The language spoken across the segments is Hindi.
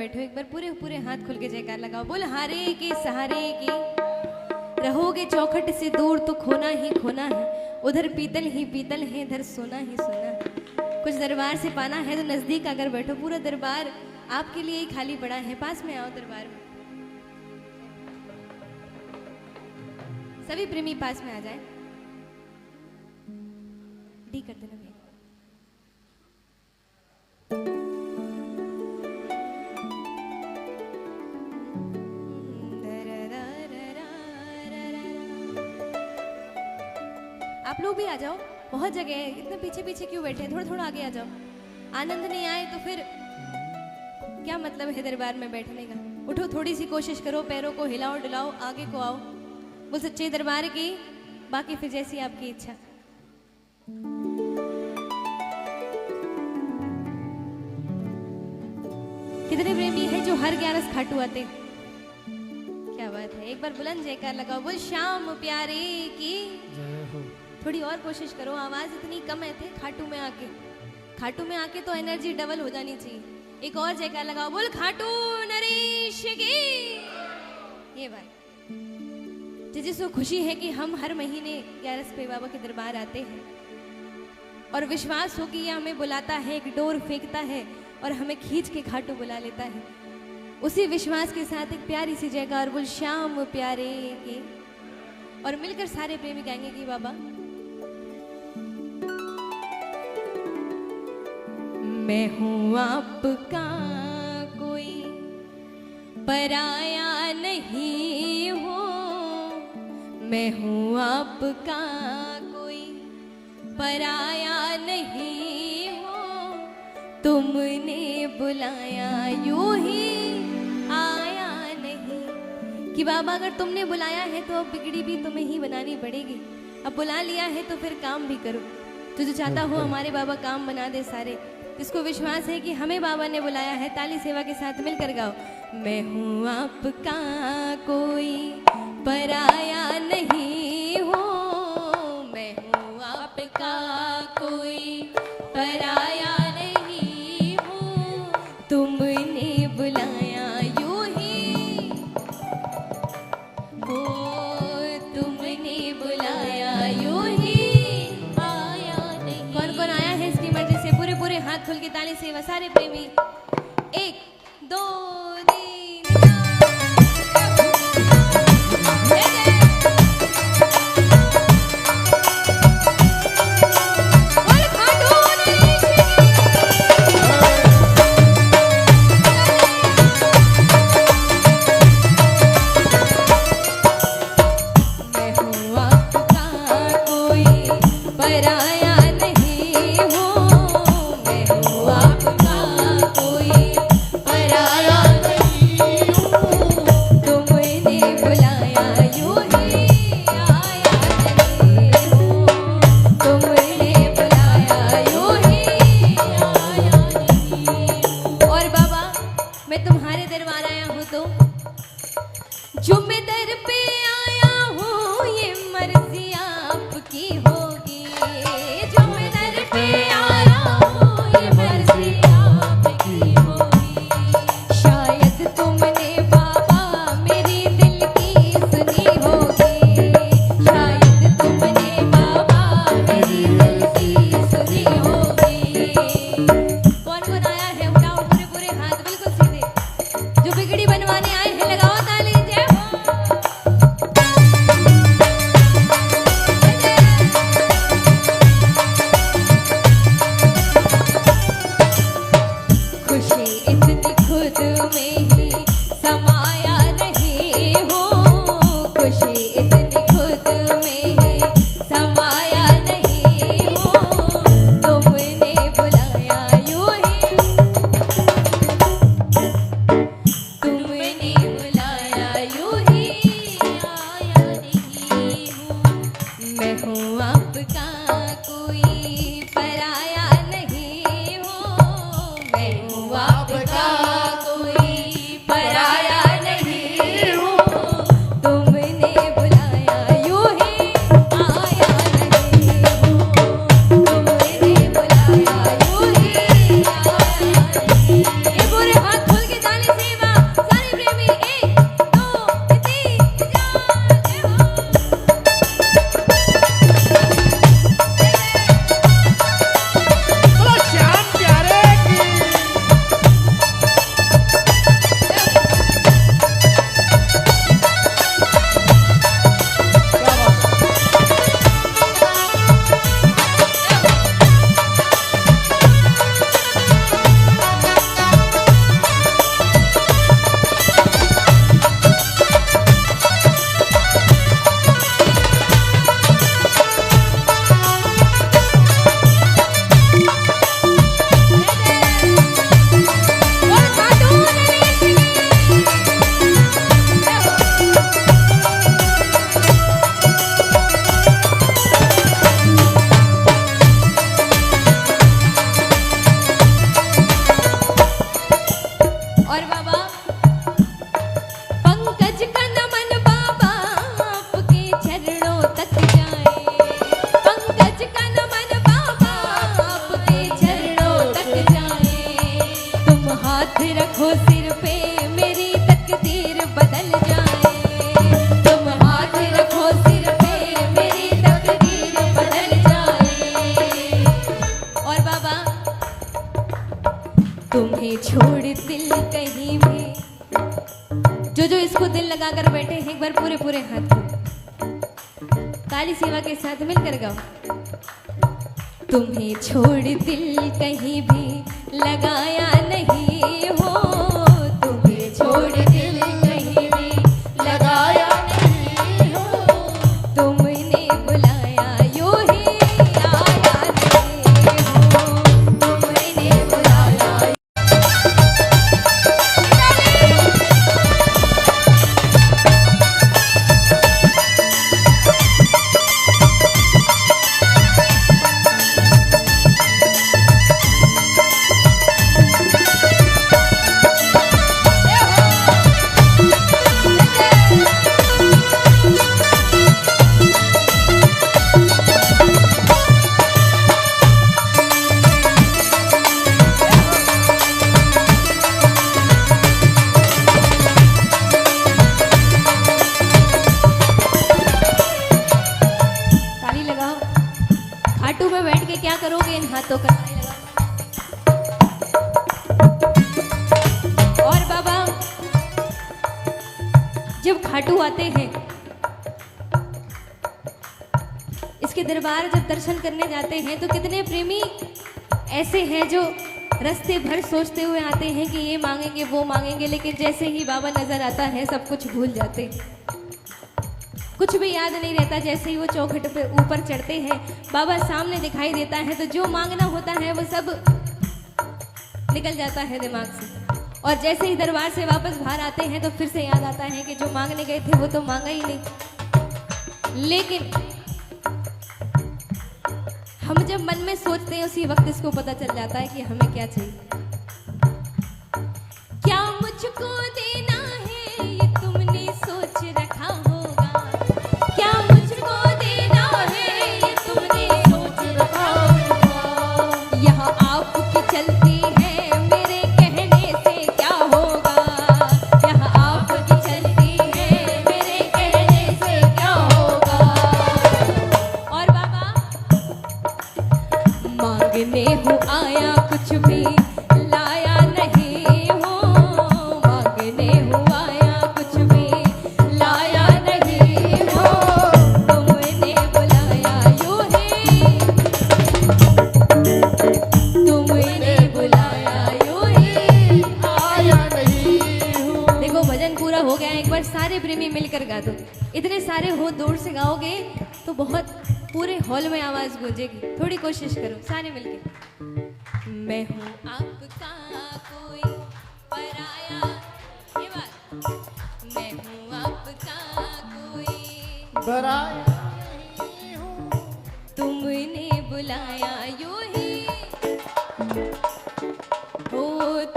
बैठो, एक बार पूरे पूरे हाथ खोल के जयकार लगाओ। बोल हारे के सहारे की, रहोगे चौखट से दूर तो खोना ही खोना है। उधर पीतल ही पीतल है, इधर सोना ही सोना है। कुछ दरबार से पाना है तो नजदीक आकर बैठो। पूरा दरबार आपके लिए ही खाली पड़ा है, पास में आओ दरबार में। सभी प्रेमी पास में आ जाए। डी कर देना भैया। आप लोग भी आ जाओ, बहुत जगह है, इतने पीछे पीछे क्यों बैठे हैं? थोड़ा थोड़ा आगे आ जाओ। आनंद नहीं आए तो फिर क्या मतलब है दरबार में बैठने का? उठो, थोड़ी सी कोशिश करो, पैरों को हिलाओ डुलाओ, आगे को आओ। वो सच्चे दरबार की, बाकी फिर जैसी आपकी इच्छा। कितने प्रेमी है जो हर 11 खाटू आते? क्या बात है, एक बार बुलंद जयकार लगाओ। बोल श्याम प्यारे की जय हो। थोड़ी और कोशिश करो, आवाज इतनी कम है थे। खाटू में आके तो एनर्जी डबल हो जानी चाहिए। एक और जयकार लगाओ। बोल खाटू नरेश की। ये बात जिसको खुशी है कि हम हर महीने 11 पे बाबा के दरबार आते हैं और विश्वास हो कि ये हमें बुलाता है, एक डोर फेंकता है और हमें खींच के खाटू बुला लेता है। उसी विश्वास के साथ एक प्यारी सी जयकार बोल श्याम प्यारे की, और मिलकर सारे प्रेमी गाएंगे कि बाबा मैं हूं आपका कोई पराया नहीं हूं, मैं हूं आपका कोई पराया नहीं हूं। तुमने बुलाया यूं ही आया नहीं। कि बाबा अगर तुमने बुलाया है तो अब बिगड़ी भी तुम्हें ही बनानी पड़ेगी। अब बुला लिया है तो फिर काम भी करो। तो जो चाहता हो हमारे बाबा काम बना दे सारे। जिसको विश्वास है कि हमें बाबा ने बुलाया है, ताली सेवा के साथ मिलकर गाओ। मैं हूँ आपका कोई पराया नहीं हूँ, मैं हूँ आपका कोई पराया नहीं हूँ। तुमने बुलाया यूं ही हो, तुमने बुलाया यूं ही आया नहीं। कौन कौन आया है इसकी मर्जी से? पूरे पूरे हाथ खोल के ताली सेवा सारे प्रेमी। 1 2 बनवाने आए हैं, लगाओ ताली। जय हो। बाबा पंकज का नमन बाबा आपके चरणों तक जाए, पंकज का नमन बाबा आपके चरणों तक जाए। तुम हाथ रखो सिर पे मेरी तकदीर बदल जाए, तुम हाथ रखो सिर पे मेरी तकदीर बदल जाए। और बाबा तुम्हें छोड़ दिल कहीं भी, जो इसको दिल लगाकर बैठे हैं एक बार पूरे पूरे हाथ को ताली सेवा के साथ मिलकर गाओ। तुम्हें छोड़ दिल कहीं भी लगाया नहीं हो, तुम्हें छोड़ दिल कहीं भी लगाया नहीं हो, तुमने बुलाया यूं ही आया नहीं हो, तुमने बुलाया। खाटू में बैठ के क्या करोगे इन हाथों का। और बाबा जब खाटू आते हैं इसके दरबार जब दर्शन करने जाते हैं तो कितने प्रेमी ऐसे हैं जो रास्ते भर सोचते हुए आते हैं कि ये मांगेंगे वो मांगेंगे, लेकिन जैसे ही बाबा नजर आता है सब कुछ भूल जाते हैं, कुछ भी याद नहीं रहता। जैसे ही वो चौखट पे ऊपर चढ़ते हैं बाबा सामने दिखाई देता है तो जो मांगना होता है वो सब निकल जाता है दिमाग से। और जैसे ही दरबार से वापस बाहर आते हैं तो फिर से याद आता है कि जो मांगने गए थे वो तो मांगा ही नहीं। लेकिन हम जब मन में सोचते हैं उसी वक्त इसको पता चल जाता है कि हमें क्या चाहिए। क्या मुझको देना है ये तुमने सोच रखा होगा, क्या मुझको देना है ये तुमने सोच रखा होगा। यहाँ आपकी चलती है मेरे कहने से क्या होगा, यहाँ आपकी चलती है मेरे कहने से क्या होगा। और बाबा मांगने हूँ आया कुछ भी लाया नहीं हो, मांगने हूँ आया कुछ भी लाया नहीं हो, तुमने बुलाया यूं ही, तुमने बुलाया यूं ही आया नहीं हो। देखो भजन पूरा हो गया, एक बार सारे प्रेमी मिलकर गा दो। इतने सारे हो दूर से गाओगे तो बहुत पूरे हॉल में आवाज गूंजेगी, थोड़ी कोशिश करो सारे मिलके। मैं हूँ आपका कोई पराया, ये बात, मैं हूँ आपका कोई पराया, तुमने बुलाया यूं ही हो,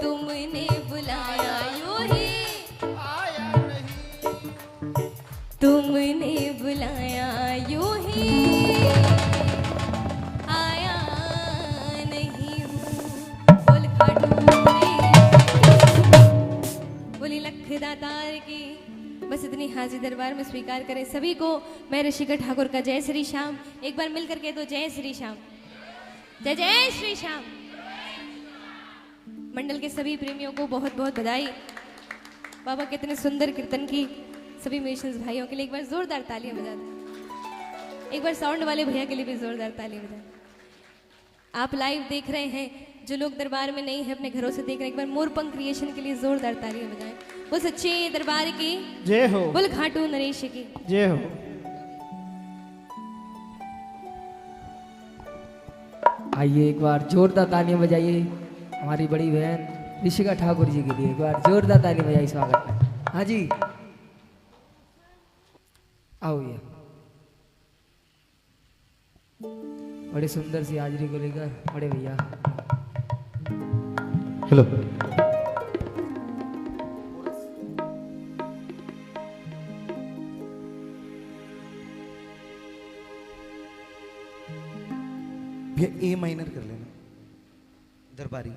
तुमने बुलाया यूं ही आया नहीं, तुमने बुलाया यूं ही आया नहीं हूँ। बोल खाटू बोली लख दातार की। बस इतनी हाजिर दरबार में स्वीकार करें सभी को मैं ऋषिका ठाकुर का जय श्री श्याम। एक बार मिलकर के तो जय श्री श्याम, जय जय श्री श्याम। मंडल के सभी प्रेमियों को बहुत बहुत बधाई। बाबा कितने सुंदर कीर्तन की। सभी म्यूजिशियंस भाइयों के लिए एक बार जोरदार तालियां बजा दें। एक बार साउंड वाले भैया के लिए भी जोरदार तालियां बजाएं। आप लाइव देख रहे हैं, जो लोग दरबार में नहीं है अपने घरों से देख रहे हैं, एक बार मोरपंख क्रिएशन के लिए जोरदार तालियां बजाएं। वो सच्चे दरबार की जय हो, बोल घाटू नरेश की जय हो। आइए एक बार जोरदार तालियां बजाइए हमारी बड़ी बहन ऋषिका ठाकुर जी के लिए। एक बार जोरदार तालियां बजाइए स्वागत में। हाँ जी आओ ये बड़े सुंदर सी हाजरी को लेकर बड़े भैया। हेलो। भैया ए माइनर कर लेना दरबारी